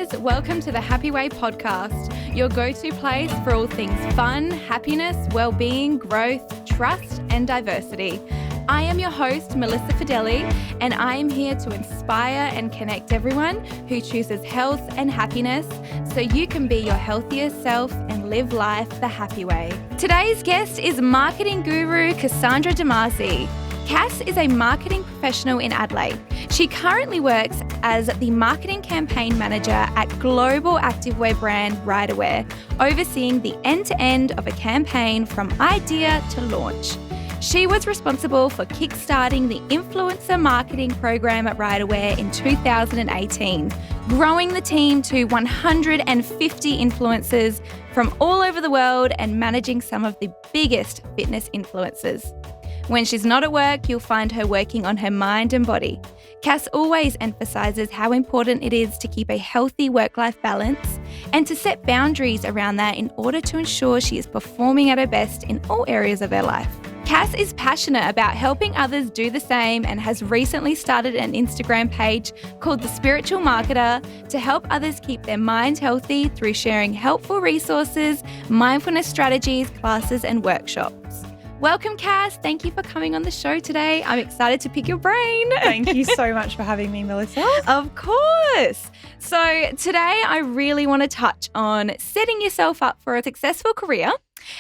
guys, welcome to the Happy Way podcast, your go-to place for all things fun, happiness, well-being, growth, trust, and diversity. I am your host, Melissa Fideli, and I am here to inspire and connect everyone who chooses health and happiness so you can be your healthiest self and live life the happy way. Today's guest is marketing guru Cassandra Demasi. Cass is a marketing professional in Adelaide. She currently works as the marketing campaign manager at global activewear brand Ryderwear, overseeing the end-to-end of a campaign from idea to launch. She was responsible for kickstarting the influencer marketing program at Ryderwear in 2018, growing the team to 150 influencers from all over the world and managing some of the biggest fitness influencers. When she's not at work, you'll find her working on her mind and body. Cass always emphasises how important it is to keep a healthy work-life balance and to set boundaries around that in order to ensure she is performing at her best in all areas of her life. Cass is passionate about helping others do the same and has recently started an Instagram page called The Spiritual Marketer to help others keep their mind healthy through sharing helpful resources, mindfulness strategies, classes, and workshops. Welcome, Cass. Thank you for coming on the show today. I'm excited to pick your brain. Thank you so much for having me, Melissa. Of course. So today I really want to touch on setting yourself up for a successful career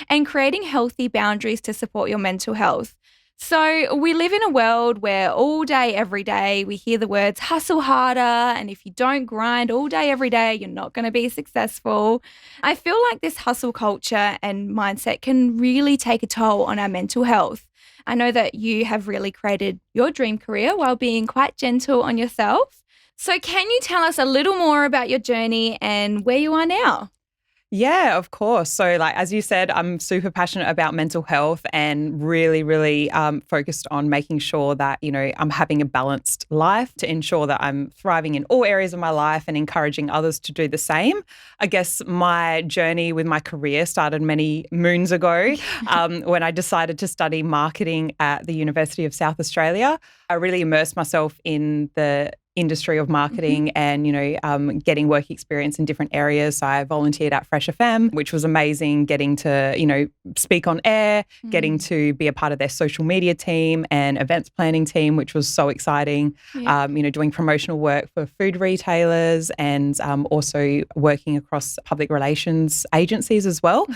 and creating healthy boundaries to support your mental health. So we live in a world where all day, every day, we hear the words hustle harder. And if you don't grind all day, every day, you're not going to be successful. I feel like this hustle culture and mindset can really take a toll on our mental health. I know that you have really created your dream career while being quite gentle on yourself. So can you tell us a little more about your journey and where you are now? Yeah, of course. So as you said, I'm super passionate about mental health and really focused on making sure that, I'm having a balanced life to ensure that I'm thriving in all areas of my life and encouraging others to do the same. I guess my journey with my career started many moons ago when I decided to study marketing at the University of South Australia. I really immersed myself in the industry of marketing and, getting work experience in different areas. So I volunteered at Fresh FM, which was amazing, getting to, speak on air, getting to be a part of their social media team and events planning team, which was so exciting, doing promotional work for food retailers and also working across public relations agencies as well.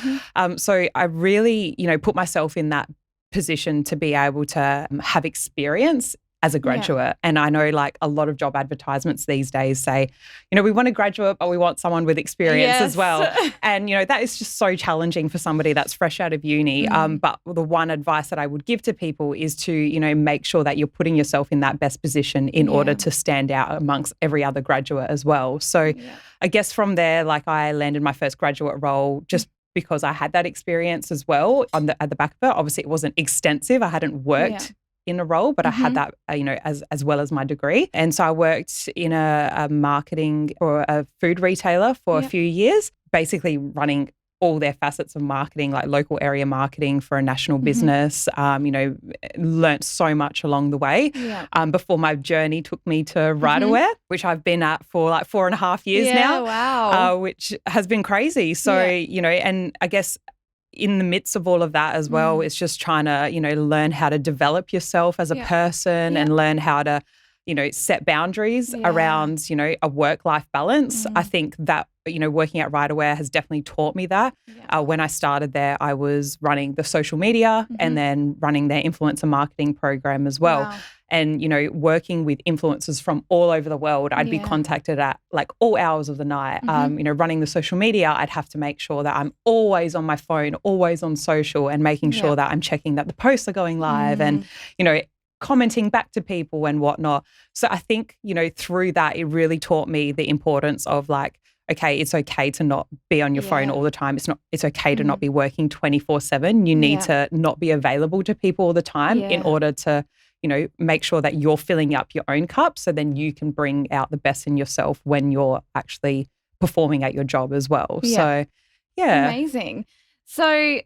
So I really, put myself in that position to be able to have experience as a graduate. Yeah. And I know a lot of job advertisements these days say, we want a graduate, but we want someone with experience as well. And, that is just so challenging for somebody that's fresh out of uni. But the one advice that I would give to people is to, make sure that you're putting yourself in that best position in order to stand out amongst every other graduate as well. So I guess from there, I landed my first graduate role just because I had that experience as well at the back of it. Obviously, it wasn't extensive. I hadn't worked in a role, but I had that, as well as my degree. And so I worked in a marketing for a food retailer for a few years, basically running all their facets of marketing, like local area marketing for a national business, learnt so much along the way before my journey took me to Ryderwear, which I've been at for 4.5 years now. Wow. Which has been crazy. So, and I guess in the midst of all of that as well, it's just trying to, learn how to develop yourself as a person and learn how to, set boundaries around, a work-life balance. I think that, working at Ryderwear has definitely taught me that. When I started there, I was running the social media and then running their influencer marketing program as well. Wow. And, working with influencers from all over the world, I'd be contacted at all hours of the night. Running the social media, I'd have to make sure that I'm always on my phone, always on social and making sure that I'm checking that the posts are going live and, commenting back to people and whatnot. So I think, through that, it really taught me the importance of okay, it's okay to not be on your phone all the time. It's okay to not be working 24/7. You need to not be available to people all the time in order to, make sure that you're filling up your own cup so then you can bring out the best in yourself when you're actually performing at your job as well. Yeah. So, yeah. Amazing. So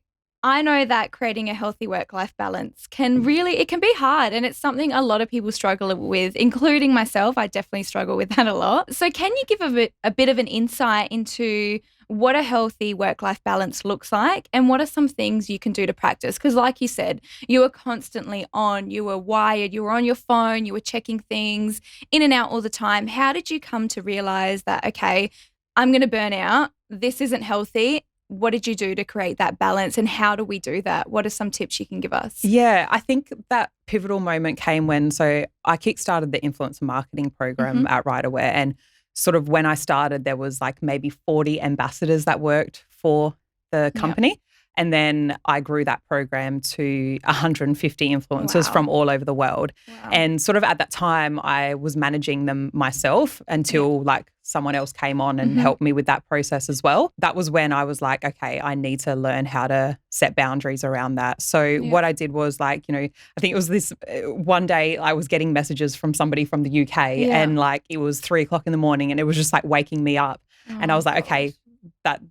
I know that creating a healthy work-life balance it can be hard, and it's something a lot of people struggle with, including myself. I definitely struggle with that a lot. So can you give a bit of an insight into what a healthy work-life balance looks like and what are some things you can do to practice? Because like you said, you were constantly on, you were wired, you were on your phone, you were checking things in and out all the time. How did you come to realize that, okay, I'm going to burn out, this isn't healthy? What did you do to create that balance and how do we do that? What are some tips you can give us? Yeah, I think that pivotal moment came when I kickstarted the influencer marketing program at Ryderwear, and sort of when I started there was like maybe 40 ambassadors that worked for the company. Yep. And then I grew that program to 150 influencers from all over the world. Wow. And sort of at that time, I was managing them myself until like someone else came on and helped me with that process as well. That was when I was like, okay, I need to learn how to set boundaries around that. So what I did was like, I think it was this one day I was getting messages from somebody from the UK and like it was 3:00 in the morning and it was just like waking me up. And I was like, okay,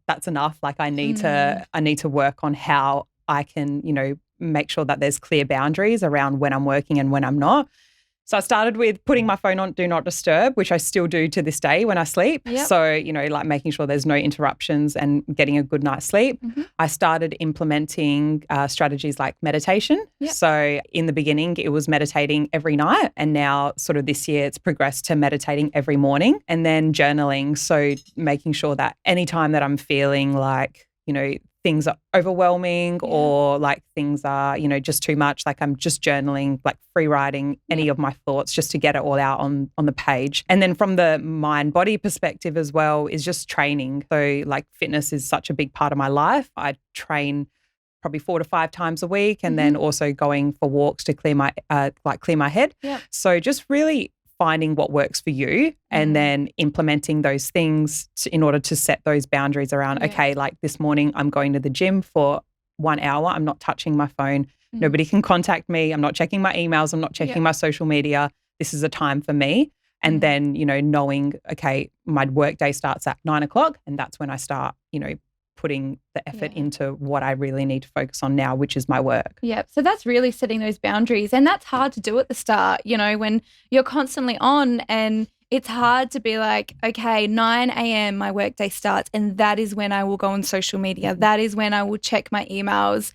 that's enough. Like I need to work on how I can, make sure that there's clear boundaries around when I'm working and when I'm not. So I started with putting my phone on Do Not Disturb, which I still do to this day when I sleep. Yep. So, like making sure there's no interruptions and getting a good night's sleep. I started implementing strategies like meditation. Yep. So in the beginning, it was meditating every night. And now sort of this year, it's progressed to meditating every morning and then journaling. So making sure that anytime that I'm feeling like, things are overwhelming or like things are, just too much, like I'm just journaling, like free writing any of my thoughts just to get it all out on the page. And then from the mind body perspective as well is just training. So like fitness is such a big part of my life. I train probably 4 to 5 times a week and then also going for walks to clear my head. Yep. So just really finding what works for you and then implementing those things in order to set those boundaries around, okay, like this morning I'm going to the gym for 1 hour. I'm not touching my phone. Nobody can contact me. I'm not checking my emails. I'm not checking my social media. This is a time for me. And then, knowing, okay, my work day starts at 9:00 and that's when I start, putting the effort into what I really need to focus on now, which is my work. Yeah. So that's really setting those boundaries. And that's hard to do at the start, when you're constantly on and it's hard to be like, okay, 9 a.m. my workday starts and that is when I will go on social media. That is when I will check my emails.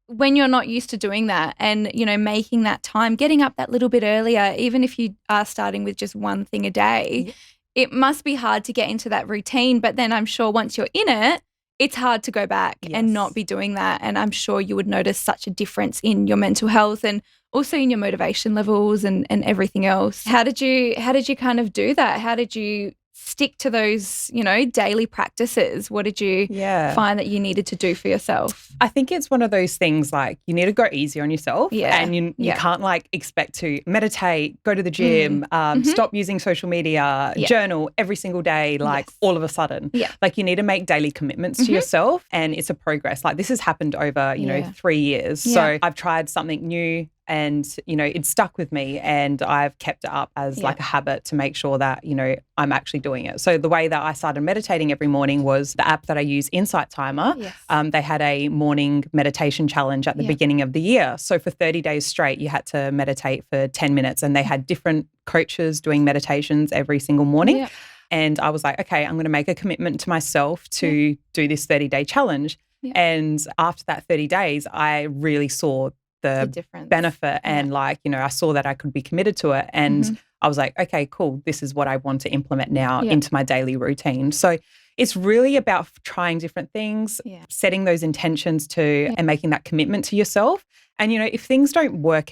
When you're not used to doing that and, making that time, getting up that little bit earlier, even if you are starting with just one thing a day, it must be hard to get into that routine. But then I'm sure once you're in it, it's hard to go back and not be doing that. And I'm sure you would notice such a difference in your mental health and also in your motivation levels and everything else. How did you kind of do that? How did you stick to those, daily practices? What did you find that you needed to do for yourself? I think it's one of those things like you need to go easy on yourself and you can't like expect to meditate, go to the gym, stop using social media, journal every single day, like all of a sudden. Yeah. Like you need to make daily commitments to yourself and it's a progress. Like this has happened over, 3 years. Yeah. So I've tried something new and, it's stuck with me and I've kept it up as like a habit to make sure that, I'm actually doing it. So the way that I started meditating every morning was the app that I use, Insight Timer. Yes. They had a morning meditation challenge at the beginning of the year. So for 30 days straight, you had to meditate for 10 minutes and they had different coaches doing meditations every single morning. Yeah. And I was like, okay, I'm going to make a commitment to myself to do this 30-day challenge. Yeah. And after that 30 days, I really saw the benefit and like, I saw that I could be committed to it. And I was like, okay, cool. This is what I want to implement now into my daily routine. So it's really about trying different things, setting those intentions and making that commitment to yourself. And, if things don't work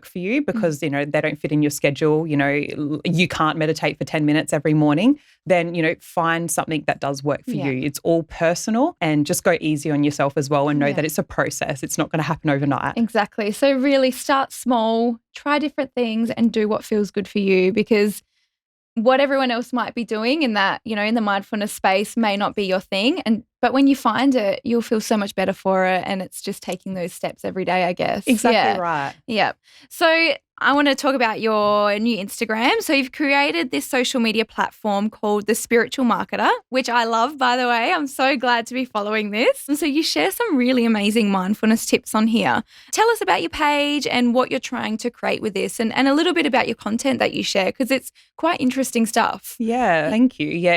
for you because, they don't fit in your schedule, you can't meditate for 10 minutes every morning, then, find something that does work for you. It's all personal and just go easy on yourself as well and know that it's a process. It's not going to happen overnight. Exactly. So really start small, try different things and do what feels good for you because what everyone else might be doing in that, in the mindfulness space may not be your thing. And But when you find it, you'll feel so much better for it. And it's just taking those steps every day, I guess. Exactly right. Yeah. So I want to talk about your new Instagram. So you've created this social media platform called The Spiritual Marketer, which I love, by the way. I'm so glad to be following this. And so you share some really amazing mindfulness tips on here. Tell us about your page and what you're trying to create with this, and a little bit about your content that you share, because it's quite interesting stuff. Yeah, thank you. Yeah,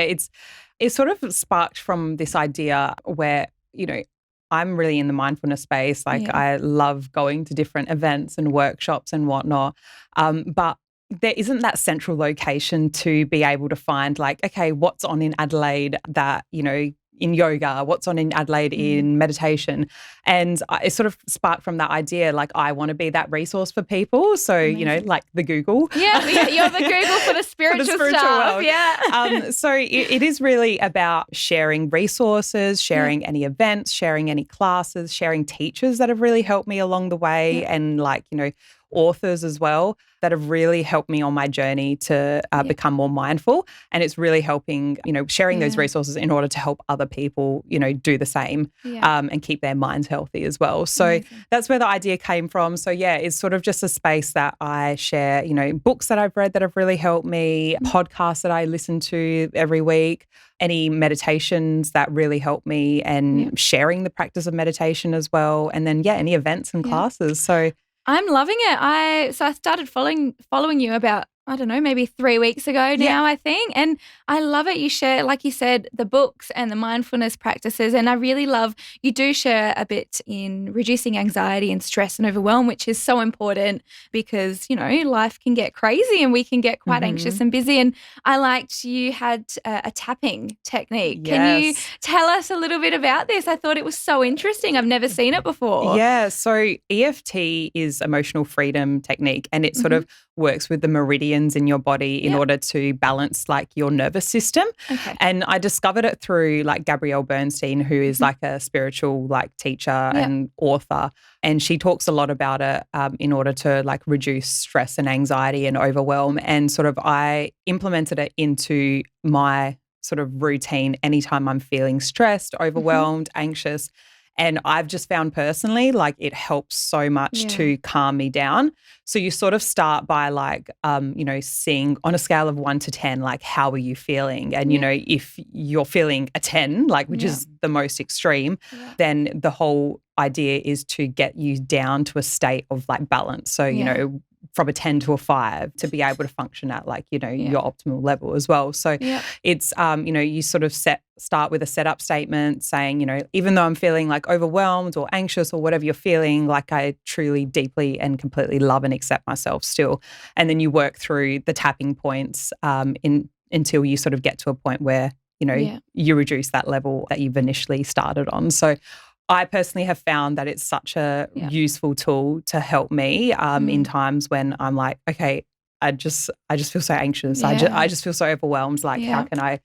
it sort of sparked from this idea where, I'm really in the mindfulness space. Like I love going to different events and workshops and whatnot. But there isn't that central location to be able to find like, okay, what's on in Adelaide that, in yoga, what's on in Adelaide in meditation. And it sort of sparked from that idea, like I want to be that resource for people. So, like the Google. Yeah, you're the Google for the spiritual stuff. World. Yeah. So it is really about sharing resources, sharing any events, sharing any classes, sharing teachers that have really helped me along the way, and authors as well that have really helped me on my journey to become more mindful. And it's really helping, sharing those resources in order to help other people, do the same and keep their minds healthy as well. So that's where the idea came from. So it's sort of just a space that I share, books that I've read that have really helped me, podcasts that I listen to every week, any meditations that really help me, and sharing the practice of meditation as well. And then, any events and classes. So I'm loving it. I started following you about, I don't know, maybe 3 weeks ago now, I think. And I love it. You share, like you said, the books and the mindfulness practices. And I really love, you do share a bit in reducing anxiety and stress and overwhelm, which is so important because, life can get crazy and we can get quite anxious and busy. And I liked you had a tapping technique. Yes. Can you tell us a little bit about this? I thought it was so interesting. I've never seen it before. Yeah. So EFT is emotional freedom technique, and it sort of works with the meridians in your body in order to balance like your nervous system. Okay. And I discovered it through like Gabrielle Bernstein, who is like a spiritual like teacher and author. And she talks a lot about it in order to like reduce stress and anxiety and overwhelm. And sort of I implemented it into my sort of routine anytime I'm feeling stressed, overwhelmed, anxious. And I've just found personally, like it helps so much to calm me down. So you sort of start by like, seeing on a scale of 1 to 10, like how are you feeling? And, if you're feeling a 10, like which is the most extreme, then the whole idea is to get you down to a state of like balance. So, from a 10 to a 5 to be able to function at like, your optimal level as well. So it's, you sort of start with a setup statement saying, even though I'm feeling like overwhelmed or anxious or whatever you're feeling, like I truly deeply and completely love and accept myself still. And then you work through the tapping points until you sort of get to a point where, you reduce that level that you've initially started on. So I personally have found that it's such a useful tool to help me in times when I'm like, okay, I just feel so anxious. I just feel so overwhelmed. Like, how can I,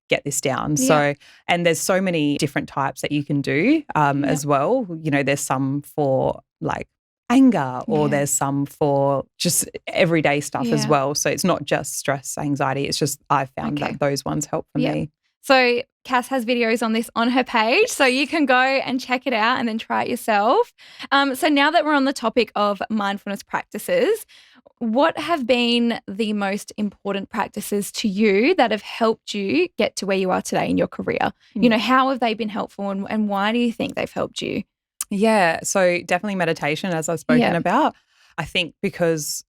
get this down? So, and there's so many different types that you can do as well. There's some for like anger, or there's some for just everyday stuff as well. So it's not just stress, anxiety. It's just I've found that those ones help for me. So Cass has videos on this on her page, so you can go and check it out and then try it yourself. So now that we're on the topic of mindfulness practices, what have been the most important practices to you that have helped you get to where you are today in your career? How have they been helpful, and why do you think they've helped you? Yeah, so definitely meditation, as I've spoken about. I think because,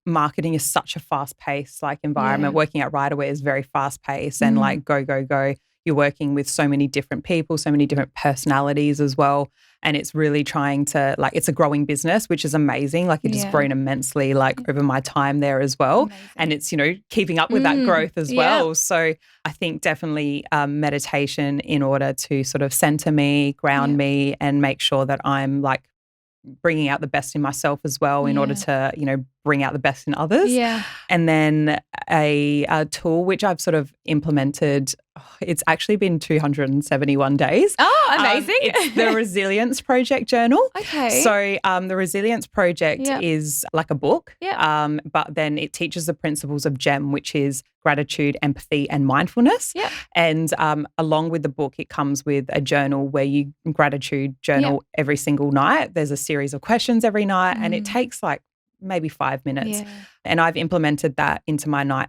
marketing is such a fast-paced like environment. Working at Ryderwear is very fast-paced and like go, go, go. You're working with so many different people, so many different personalities as well. And it's really trying to like, it's a growing business, which is amazing. Like it has grown immensely like over my time there as well. Amazing. And it's, keeping up with that growth as well. So I think definitely meditation in order to sort of center me, ground me, and make sure that I'm like bringing out the best in myself as well in order to, bring out the best in others. Yeah. And then a tool which I've sort of implemented It's actually been 271 days. Oh, amazing. It's the Resilience Project journal. Okay. So the Resilience Project Yep. is like a book, Yep. but then it teaches the principles of GEM, which is gratitude, empathy, and mindfulness. Yep. And along with the book, it comes with a journal where you gratitude journal every single night. There's a series of questions every night, and it takes like maybe 5 minutes. Yeah. And I've implemented that into my night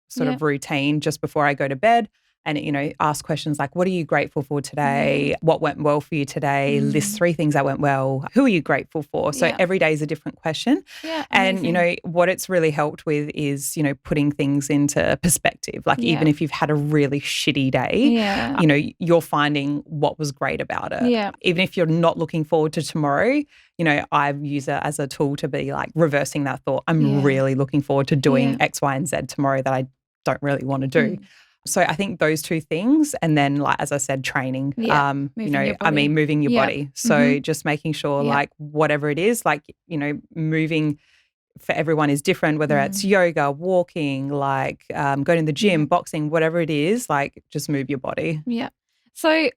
sort of routine just before I go to bed. And, ask questions like, what are you grateful for today? What went well for you today? List 3 things that went well. Who are you grateful for? So every day is a different question. Yeah, and, amazing. what it's really helped with is, putting things into perspective. Like even if you've had a really shitty day, you're finding what was great about it. Yeah. Even if you're not looking forward to tomorrow, I use it as a tool to be like reversing that thought. I'm really looking forward to doing X, Y, and Z tomorrow that I don't really want to do. So I think those 2 things, and then like as I said, training. Moving your body. So just making sure like whatever it is, like moving for everyone is different. Whether it's yoga, walking, like going to the gym, boxing, whatever it is, like just move your body. Yeah. So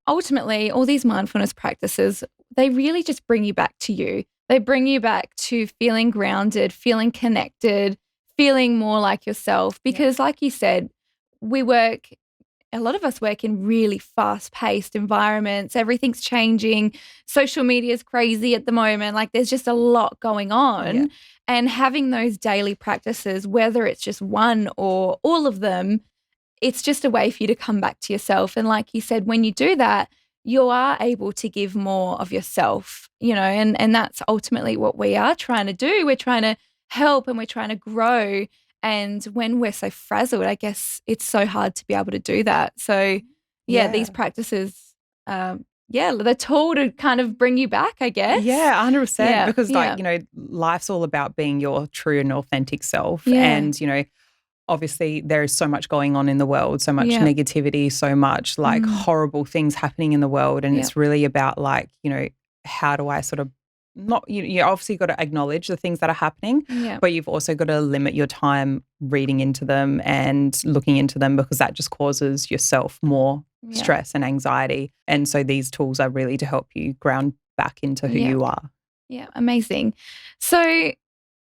ultimately, all these mindfulness practices, they really just bring you back to you. They bring you back to feeling grounded, feeling connected, feeling more like yourself. Because like you said, a lot of us work in really fast-paced environments. Everything's changing. Social media is crazy at the moment. Like there's just a lot going on. Yeah. And having those daily practices, whether it's just one or all of them, it's just a way for you to come back to yourself. And like you said, when you do that, you are able to give more of yourself, and that's ultimately what we are trying to do. We're trying to help and we're trying to grow. And when we're so frazzled, I guess it's so hard to be able to do that. So, these practices, the tool to kind of bring you back, I guess. Yeah, 100%. Yeah, Because life's all about being your true and authentic self. Yeah. And, obviously there is so much going on in the world, so much negativity, so much like horrible things happening in the world. And it's really about like, how do I sort of you obviously got to acknowledge the things that are happening, but you've also got to limit your time reading into them and looking into them, because that just causes yourself more stress and anxiety. And so these tools are really to help you ground back into who you are. Yeah, amazing. So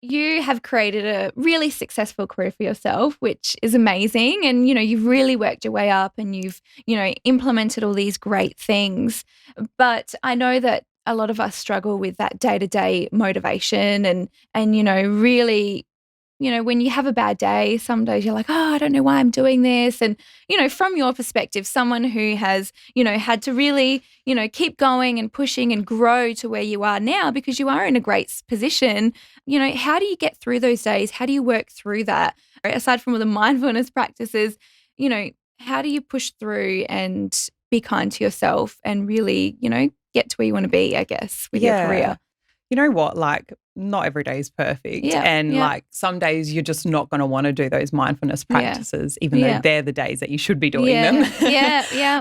you have created a really successful career for yourself, which is amazing. And, you've really worked your way up and you've, implemented all these great things. But I know that a lot of us struggle with that day-to-day motivation and really, when you have a bad day, some days you're like, oh, I don't know why I'm doing this. And, from your perspective, someone who has, had to really, keep going and pushing and grow to where you are now, because you are in a great position, how do you get through those days? How do you work through that? Aside from all the mindfulness practices, how do you push through and be kind to yourself and really, get to where you want to be, I guess, with your career? You know what? Like, not every day is perfect. And like some days you're just not going to want to do those mindfulness practices, even though they're the days that you should be doing them.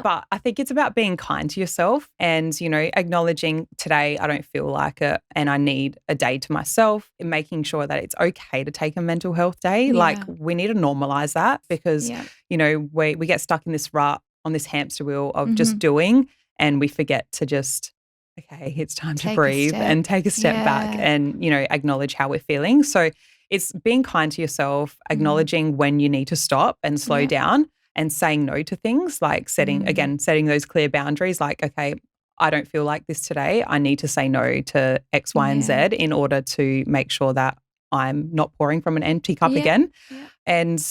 But I think it's about being kind to yourself and, acknowledging today I don't feel like it and I need a day to myself, and making sure that it's okay to take a mental health day. Like we need to normalize that, because, we get stuck in this rut, on this hamster wheel of just doing, and we forget to just, okay, it's time to breathe and take a step back and, acknowledge how we're feeling. So it's being kind to yourself, acknowledging when you need to stop and slow down, and saying no to things, like setting those clear boundaries, like, okay, I don't feel like this today. I need to say no to X, Y, and Z in order to make sure that I'm not pouring from an empty cup again. And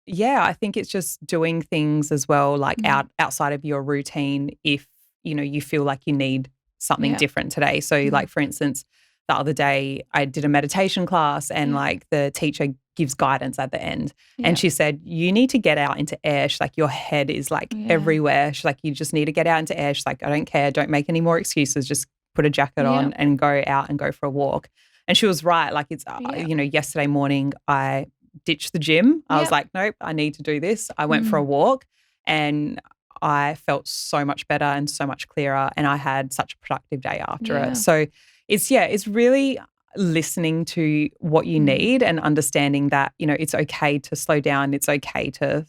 I think it's just doing things as well, like outside of your routine, if, you feel like you need something different today. So like, for instance, the other day I did a meditation class and like the teacher gives guidance at the end and she said, you need to get out into air. She's like, your head is like everywhere. She's like, you just need to get out into air. She's like, I don't care. Don't make any more excuses. Just put a jacket on and go out and go for a walk. And she was right. Like it's, yesterday morning I ditched the gym. I was like, nope, I need to do this. I went for a walk and I felt so much better and so much clearer, and I had such a productive day after it. So it's really listening to what you need and understanding that, it's okay to slow down. It's okay to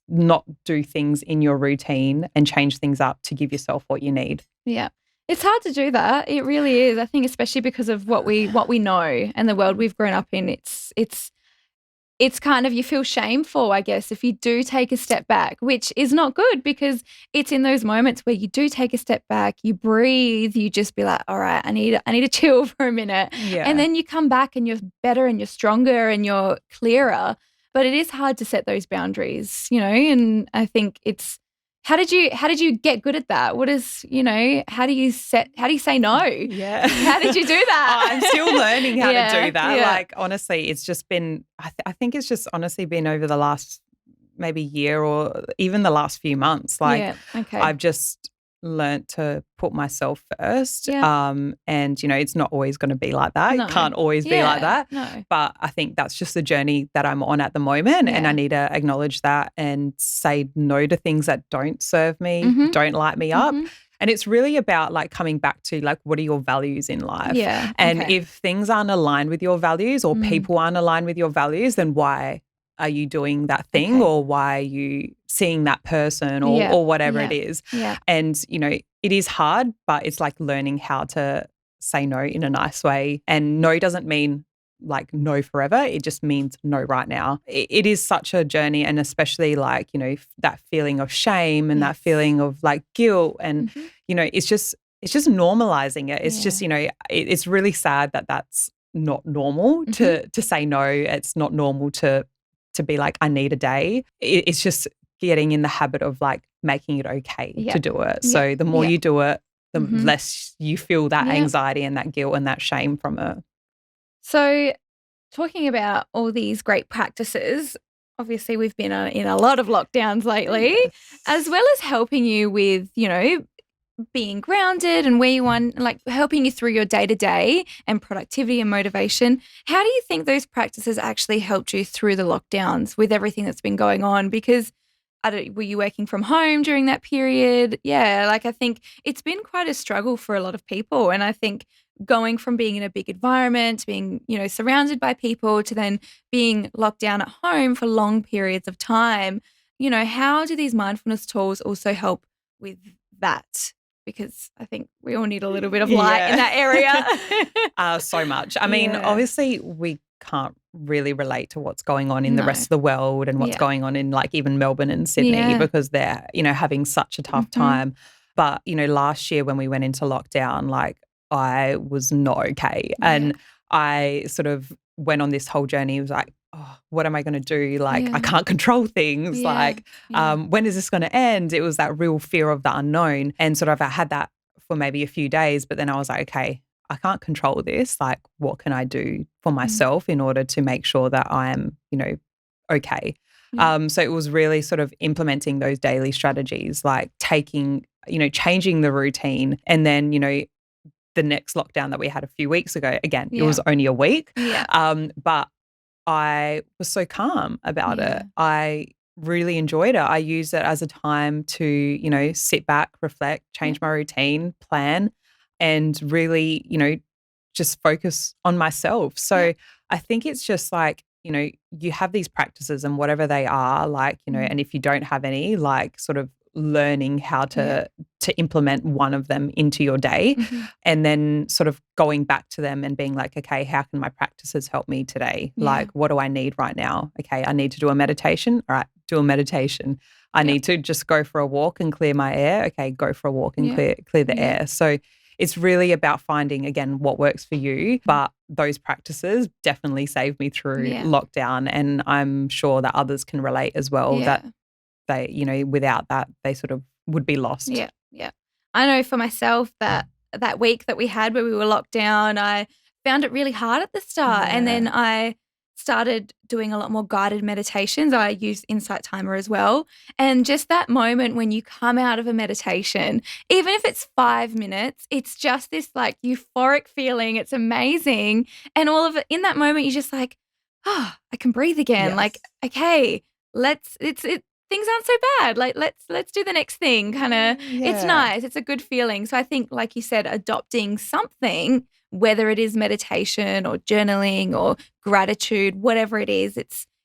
not do things in your routine and change things up to give yourself what you need. Yeah. It's hard to do that. It really is. I think especially because of what we know and the world we've grown up in, it's kind of, you feel shameful, I guess, if you do take a step back, which is not good, because it's in those moments where you do take a step back, you breathe, you just be like, all right, I need to chill for a minute. Yeah. And then you come back and you're better and you're stronger and you're clearer. But it is hard to set those boundaries, and I think it's, how did you get good at that? How do you say no? Yeah. How did you do that? I'm still learning how to do that. Yeah. Like, honestly, it's just been, I think it's just honestly been over the last maybe year or even the last few months. Like, Yeah, okay. I've just learnt to put myself first. Yeah. And, it's not always going to be like that. No. It can't always be like that. No. But I think that's just the journey that I'm on at the moment. And I need to acknowledge that and say no to things that don't serve me, don't light me up. And it's really about like coming back to like, what are your values in life? Yeah. And okay. if things aren't aligned with your values or people aren't aligned with your values, then why are you doing that thing, or why are you seeing that person, or whatever it is? Yeah. And, it is hard, but it's like learning how to say no in a nice way. And no doesn't mean like no forever. It just means no right now. It is such a journey, and especially like, that feeling of shame and that feeling of like guilt and, it's just normalizing it. It's just, it's really sad that that's not normal to say no. It's not normal to be like, I need a day. It's just getting in the habit of like making it okay to do it. So the more you do it, the less you feel that anxiety and that guilt and that shame from it. So talking about all these great practices, obviously we've been in a lot of lockdowns lately, as well as helping you with, being grounded and where you want, like helping you through your day-to-day and productivity and motivation. How do you think those practices actually helped you through the lockdowns with everything that's been going on? Because were you working from home during that period? Yeah, like I think it's been quite a struggle for a lot of people. And I think going from being in a big environment, being, surrounded by people, to then being locked down at home for long periods of time, how do these mindfulness tools also help with that? Because I think we all need a little bit of light in that area. So much. I mean, obviously we can't really relate to what's going on in the rest of the world and what's going on in like even Melbourne and Sydney because they're, having such a tough time. But, last year when we went into lockdown, like I was not okay. And I sort of went on this whole journey. It was like, oh, what am I going to do? Like, I can't control things. When is this going to end? It was that real fear of the unknown. And sort of I had that for maybe a few days, but then I was like, okay, I can't control this. Like, what can I do for myself in order to make sure that I am, okay? So it was really sort of implementing those daily strategies, like taking, changing the routine. And then, the next lockdown that we had a few weeks ago, again, it was only a week. But I was so calm about it. I really enjoyed it. I used it as a time to, sit back, reflect, change my routine, plan, and really, just focus on myself. So I think it's just like, you have these practices and whatever they are, like, and if you don't have any, like sort of learning how to implement one of them into your day and then sort of going back to them and being like, okay, how can my practices help me today? Like, what do I need right now? Okay, I need to do a meditation. All right, do a meditation. I need to just go for a walk and clear my air. Okay, go for a walk and clear the air. So it's really about finding, again, what works for you. But those practices definitely saved me through lockdown. And I'm sure that others can relate as well, that they, without that, they sort of would be lost. Yeah. I know for myself that week that we had where we were locked down, I found it really hard at the start. And then I started doing a lot more guided meditations. I used Insight Timer as well. And just that moment when you come out of a meditation, even if it's 5 minutes, it's just this like euphoric feeling. It's amazing. And all of it in that moment, you're just like, oh, I can breathe again. Like, okay, things aren't so bad. Like, let's do the next thing. Kind of, it's nice. It's a good feeling. So I think, like you said, adopting something whether it is meditation or journaling or gratitude, whatever it is,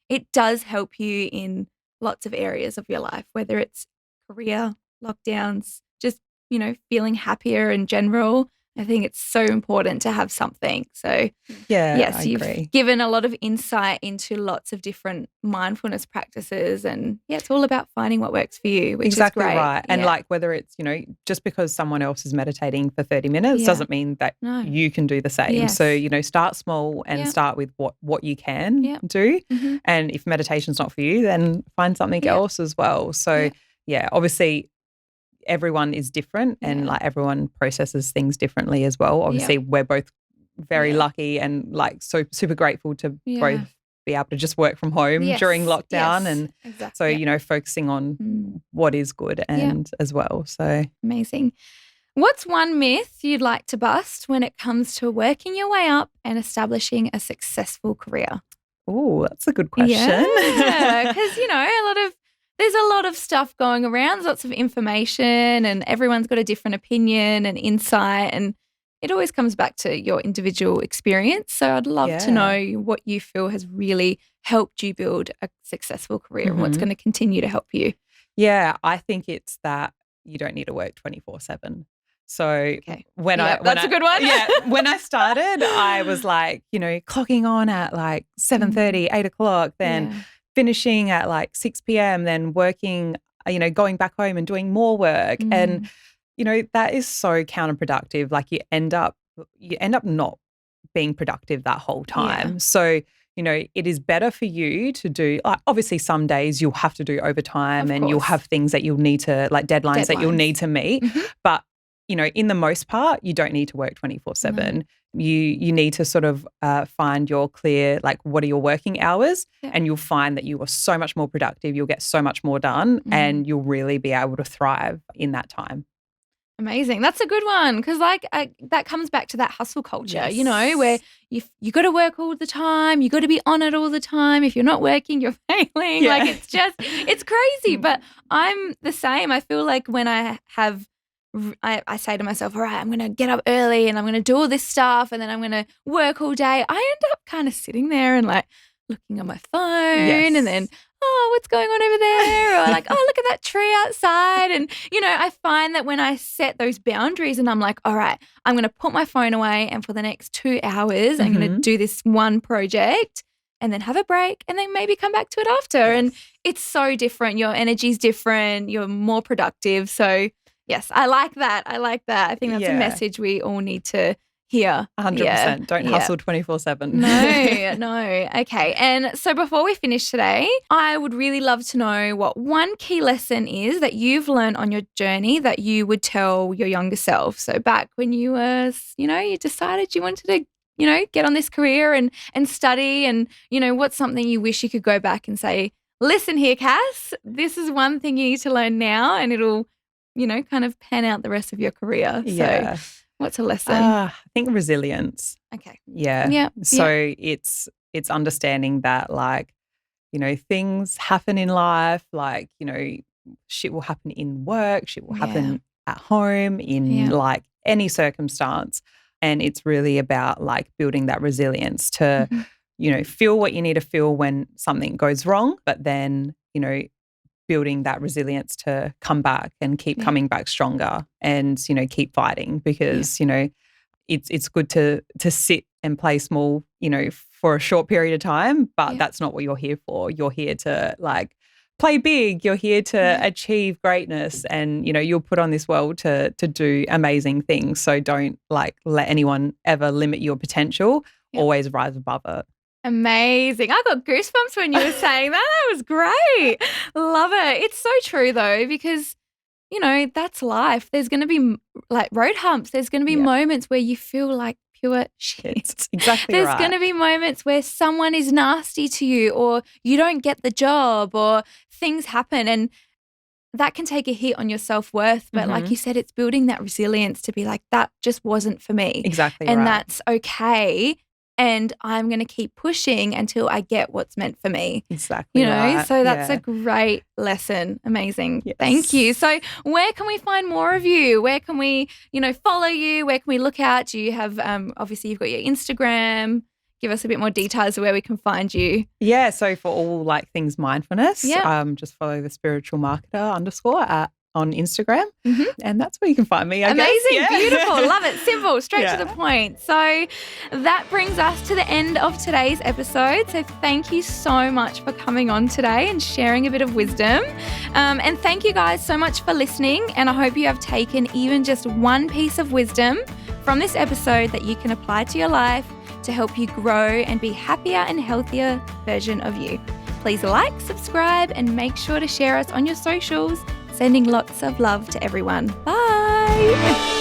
it does help you in lots of areas of your life, whether it's career, lockdowns, just, feeling happier in general. I think it's so important to have something. So Yeah, yes, I you've agree. given a lot of insight into lots of different mindfulness practices, and it's all about finding what works for you, which Exactly is great. right. And Yeah. like whether it's, just because someone else is meditating for 30 minutes Yeah. doesn't mean that No. you can do the same. Yes. So, start small and Yep. start with what you can Yep. do. Mhm. And if meditation's not for you, then find something Yep. else as well. So, Yep. yeah, obviously everyone is different and Yeah. like everyone processes things differently as well. Obviously, we're both very Yeah. lucky and like so super grateful to Yeah. both be able to just work from home Yes. during lockdown. Yes. And Exactly. so, focusing on Mm. what is good and as well. So, Amazing. What's one myth you'd like to bust when it comes to working your way up and establishing a successful career? oh, that's a good question. Yeah, because there's a lot of stuff going around, lots of information, and everyone's got a different opinion and insight, and it always comes back to your individual experience. So I'd love to Yeah. know what you feel has really helped you build a successful career and what's Mhm. going to continue to help you. Yeah, I think it's that you don't need to work 24/7. So Okay. when Yeah, I that's a good one. yeah, when I started, I was like, clocking on at like 7:30, 8 o'clock, then Yeah. finishing at like 6 p.m., then working, going back home and doing more work. And, Mm. that is so counterproductive. Like you end up not being productive that whole time. Yeah. So, it is better for you to do, like, obviously some days you'll have to do overtime Of and you'll course. have things that you'll need to, like deadlines that you'll Deadlines. need to meet. Mhm. But, in the most part, you don't need to work 24/7. You need to sort of find your clear, like, what are your working hours? Yeah. And you'll find that you are so much more productive. You'll get so much more done and you'll really be able to thrive in that time. Amazing. That's a good one because, that comes back to that hustle culture, Yes. where you got to work all the time, you got to be on it all the time. If you're not working, you're failing. Yeah. Like it's crazy. But I'm the same. I feel like when I say to myself, all right, I'm going to get up early and I'm going to do all this stuff and then I'm going to work all day. I end up kind of sitting there and like looking at my phone and then, oh, what's going on over there? Or like, oh, look at that tree outside. And, I find that when I set those boundaries and I'm like, all right, I'm going to put my phone away and for the next 2 hours, I'm going to do this one project and then have a break and then maybe come back to it after. Yes. And it's so different. Your energy's different. You're more productive. So, yes, I like that. I think that's a message we all need to hear. 100%. Don't hustle 24/7. No. Okay. And so before we finish today, I would really love to know what one key lesson is that you've learned on your journey that you would tell your younger self. So back when you were, you decided you wanted to, get on this career and study and, what's something you wish you could go back and say, listen here, Cass, this is one thing you need to learn now and it'll, kind of pan out the rest of your career. Yeah. So what's a lesson? I think resilience. Okay. Yeah. Yeah. So it's understanding that, like, things happen in life, like, shit will happen in work, shit will happen at home, in like any circumstance. And it's really about like building that resilience to, feel what you need to feel when something goes wrong, but then, building that resilience to come back and keep coming back stronger and, keep fighting because, it's good to sit and play small, for a short period of time, but that's not what you're here for. You're here to like play big. You're here to achieve greatness and, you'll put on this world to do amazing things. So don't like let anyone ever limit your potential. Always rise above it. Amazing. I got goosebumps when you were saying that. That was great. Love it. It's so true though, because, that's life. There's going to be like road humps. There's going to be moments where you feel like pure shit. It's exactly There's right. going to be moments where someone is nasty to you or you don't get the job or things happen and that can take a hit on your self-worth. But like you said, it's building that resilience to be like, that just wasn't for me. Exactly and right. that's okay. and I'm going to keep pushing until I get what's meant for me. Exactly. So that's a great lesson. Amazing. Yes. Thank you. So where can we find more of you? Where can we, follow you? Where can we look out? Do you have, obviously you've got your Instagram. Give us a bit more details of where we can find you. Yeah. So for all like things mindfulness, just follow the spiritual marketer _ on Instagram. And that's where you can find me, I Amazing. guess. Yeah. Beautiful. Love it. Simple. Straight to the point. So that brings us to the end of today's episode. So thank you so much for coming on today and sharing a bit of wisdom. And thank you guys so much for listening. And I hope you have taken even just one piece of wisdom from this episode that you can apply to your life to help you grow and be happier and healthier version of you. Please like, subscribe, and make sure to share us on your socials. Sending lots of love to everyone. Bye.